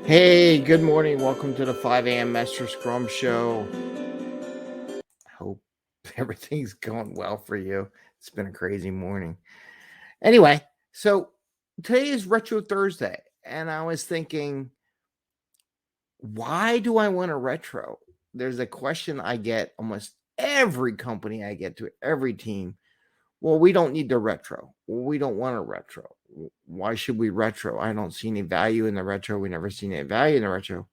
Hey, good morning. Welcome to the 5 a.m. Mester Scrum Show. Hope everything's going well for you. It's been a crazy morning. Anyway, so today is Retro Thursday, and I was thinking, why do I want a retro? There's a question I get almost every company I get to, every team. Well, we don't need the retro. Well, we don't want a retro. Why should we retro? I don't see any value in the retro. We never seen any value in the retro.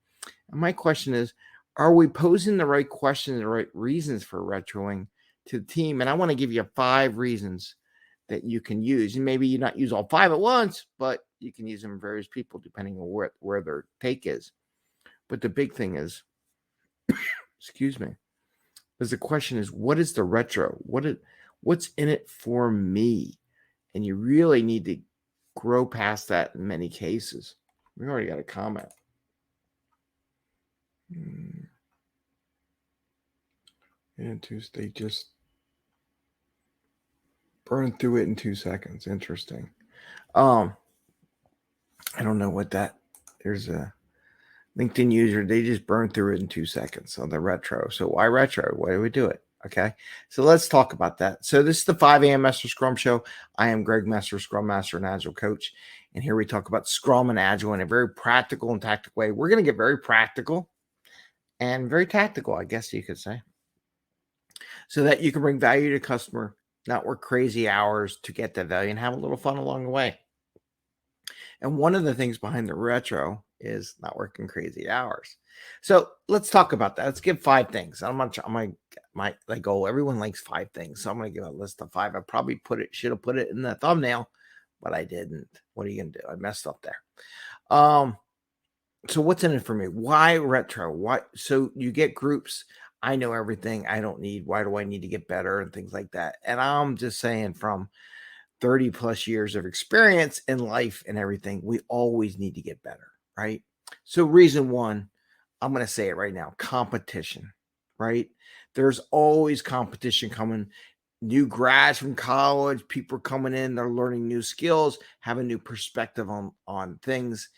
And my question is, are we posing the right questions, the right reasons for retroing to the team? And I want to give you 5 reasons that you can use. And maybe you not use all 5 at once, but you can use them in various people depending on where their take is. But the big thing is, excuse me, is the question is, what is the retro? What's in it for me? And you really need to grow past that in many cases. We already got a comment. They just burn through it in 2 seconds. Interesting. I don't know what that. There's a LinkedIn user. They just burn through it in 2 seconds on the retro. So why retro? Why do we do it? Okay. So let's talk about that. So this is the 5 a.m. Mester Scrum Show. I am Greg Mester, Scrum Master and Agile Coach. And here we talk about Scrum and Agile in a very practical and tactical way. We're going to get very practical and very tactical, I guess you could say, so that you can bring value to the customer, not work crazy hours to get that value, and have a little fun along the way. And one of the things behind the retro is not working crazy hours. So let's talk about that. Let's give 5 things. I'm my goal. Everyone likes 5 things. So I'm going to give a list of 5. I probably should have put it in the thumbnail, but I didn't. What are you going to do? I messed up there. So what's in it for me? Why retro? Why? So you get groups. I know everything. I don't need. Why do I need to get better and things like that? And I'm just saying, from 30 plus years of experience in life and everything, we always need to get better, right? So reason 1, I'm going to say it right now, competition, right? There's always competition coming. New grads from college, people are coming in, they're learning new skills, have a new perspective on things,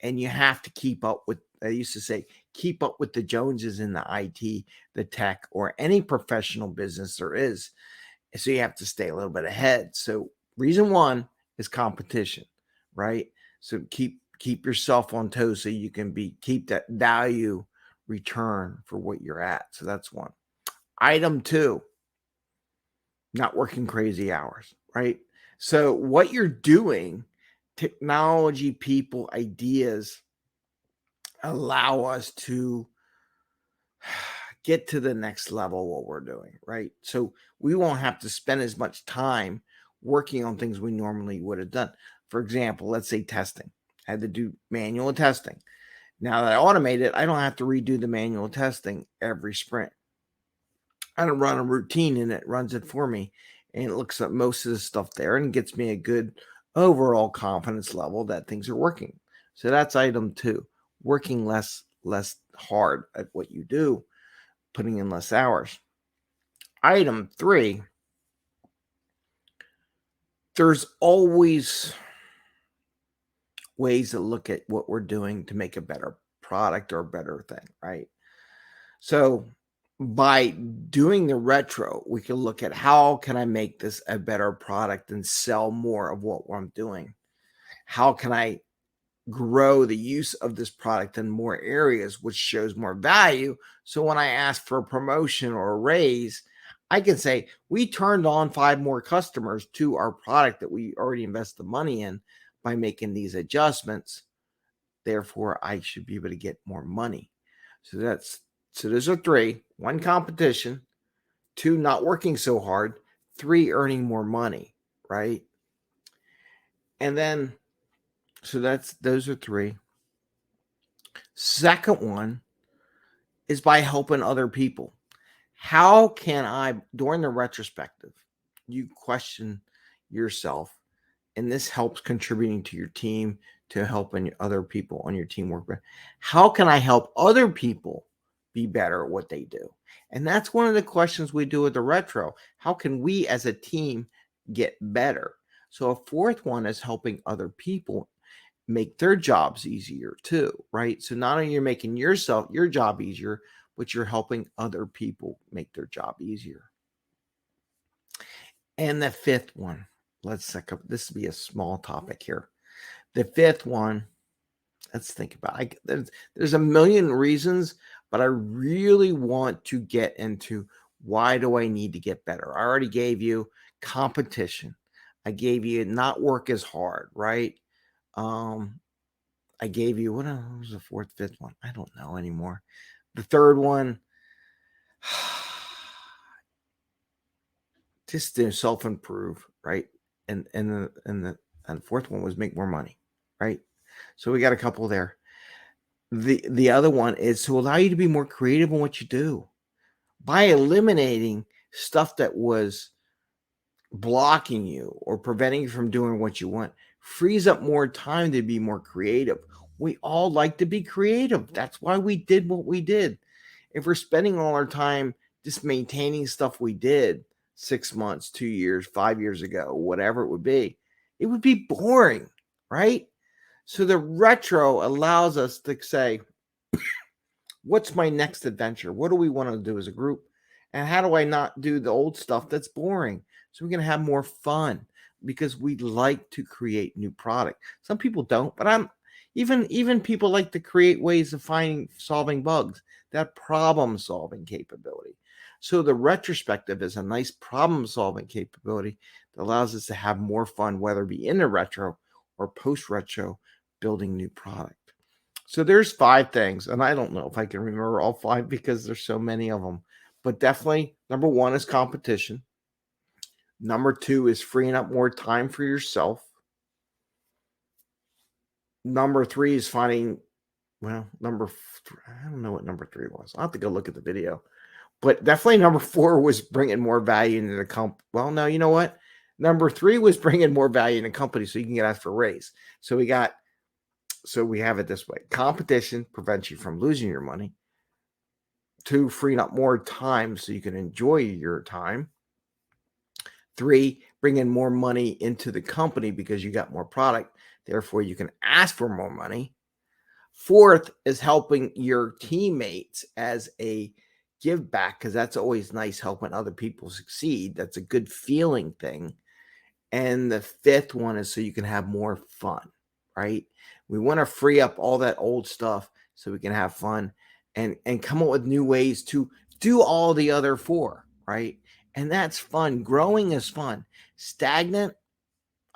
and you have to keep up with, I used to say, keep up with the Joneses in the IT, the tech, or any professional business there is. So you have to stay a little bit ahead. So reason 1 is competition, right? So keep yourself on toes so you can keep that value return for what you're at. So that's 1. Item 2, not working crazy hours, right? So what you're doing, technology, people, ideas allow us to get to the next level what we're doing, right? So we won't have to spend as much time working on things we normally would have done. For example, let's say testing. I had to do manual testing. Now that I automate it, I don't have to redo the manual testing every sprint. I don't run a routine and it runs it for me. And it looks at most of the stuff there and gets me a good overall confidence level that things are working. So that's item 2, working less hard at what you do, putting in less hours. Item 3, there's always ways to look at what we're doing to make a better product or a better thing, right? So by doing the retro, we can look at how can I make this a better product and sell more of what I'm doing? How can I grow the use of this product in more areas, which shows more value? So when I ask for a promotion or a raise, I can say, we turned on 5 more customers to our product that we already invested the money in by making these adjustments. Therefore, I should be able to get more money. So those are 3. 1, competition. 2, not working so hard. 3, earning more money, right? And then, so those are 3. Second one is by helping other people. How can I, during the retrospective, you question yourself, and this helps contributing to your team, to helping other people on your team work better. How can I help other people be better at what they do? And that's one of the questions we do with the retro. How can we as a team get better? So a 4th one is helping other people. make their jobs easier too, right? So not only you're making your job easier, but you're helping other people make their job easier. And the fifth one, this will be a small topic here. The fifth one, let's think about it. There's a million reasons, but I really want to get into why do I need to get better? I already gave you competition. I gave you not work as hard, right? I gave you what was the fourth, fifth one? I don't know anymore. The third one, just to self-improve, right? And the fourth one was make more money, right? So we got a couple there. The other one is to allow you to be more creative in what you do by eliminating stuff that was blocking you or preventing you from doing what you want. Frees up more time to be more creative. We all like to be creative. That's why we did what we did. If we're spending all our time just maintaining stuff we did 6 months, 2 years, 5 years ago, whatever it would be boring, right? So the retro allows us to say, what's my next adventure? What do we want to do as a group? And how do I not do the old stuff that's boring? So we're going to have more fun because we like to create new product. Some people don't, but even people like to create ways of solving bugs, that problem solving capability. So the retrospective is a nice problem solving capability that allows us to have more fun, whether it be in the retro or post retro, building new product. So there's 5 things, and I don't know if I can remember all 5 because there's so many of them. But definitely, number 1 is competition. Number 2 is freeing up more time for yourself. Number 3 is finding, I don't know what number 3 was. I'll have to go look at the video. But definitely number 4 was bringing more value into the company. Well, no, you know what? Number 3 was bringing more value in the company so you can get asked for a raise. So we have it this way. Competition prevents you from losing your money. 2, freeing up more time so you can enjoy your time. 3, bring in more money into the company because you got more product. Therefore, you can ask for more money. 4th is helping your teammates as a give back because that's always nice, helping other people succeed. That's a good feeling thing. And the 5th one is so you can have more fun, right? We want to free up all that old stuff so we can have fun and come up with new ways to do all the other 4, right? And that's fun. Growing is fun. Stagnant,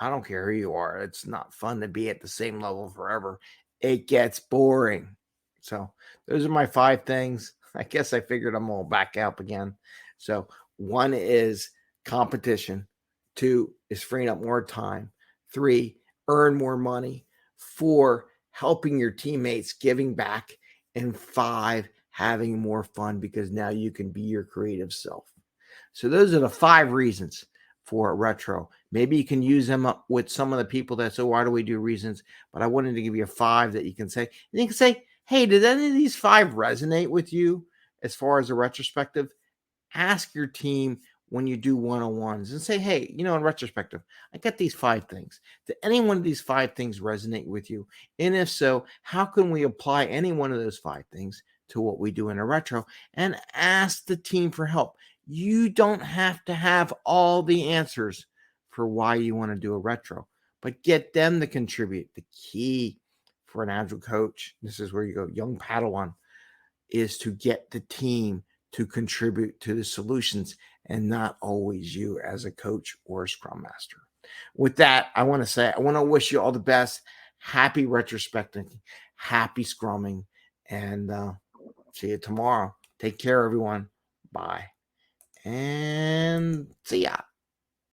I don't care who you are. It's not fun to be at the same level forever. It gets boring. So those are my 5 things. I guess I figured them all back up again. So 1 is competition. 2 is freeing up more time. 3, earn more money. 4, helping your teammates, giving back. And 5, having more fun because now you can be your creative self. So those are the 5 reasons for retro. Maybe you can use them up with some of the people that say, why do we do reasons? But I wanted to give you 5 that you can say. And you can say, hey, did any of these 5 resonate with you as far as a retrospective? Ask your team when you do one-on-ones and say, hey, in retrospective, I got these 5 things. Did any one of these 5 things resonate with you? And if so, how can we apply any one of those 5 things to what we do in a retro? And ask the team for help. You don't have to have all the answers for why you want to do a retro, but get them to contribute. The key for an agile coach, this is where you go, young Padawan, is to get the team to contribute to the solutions and not always you as a coach or a scrum master. With that, I want to wish you all the best. Happy retrospecting, happy scrumming, and see you tomorrow. Take care, everyone. Bye. And see ya.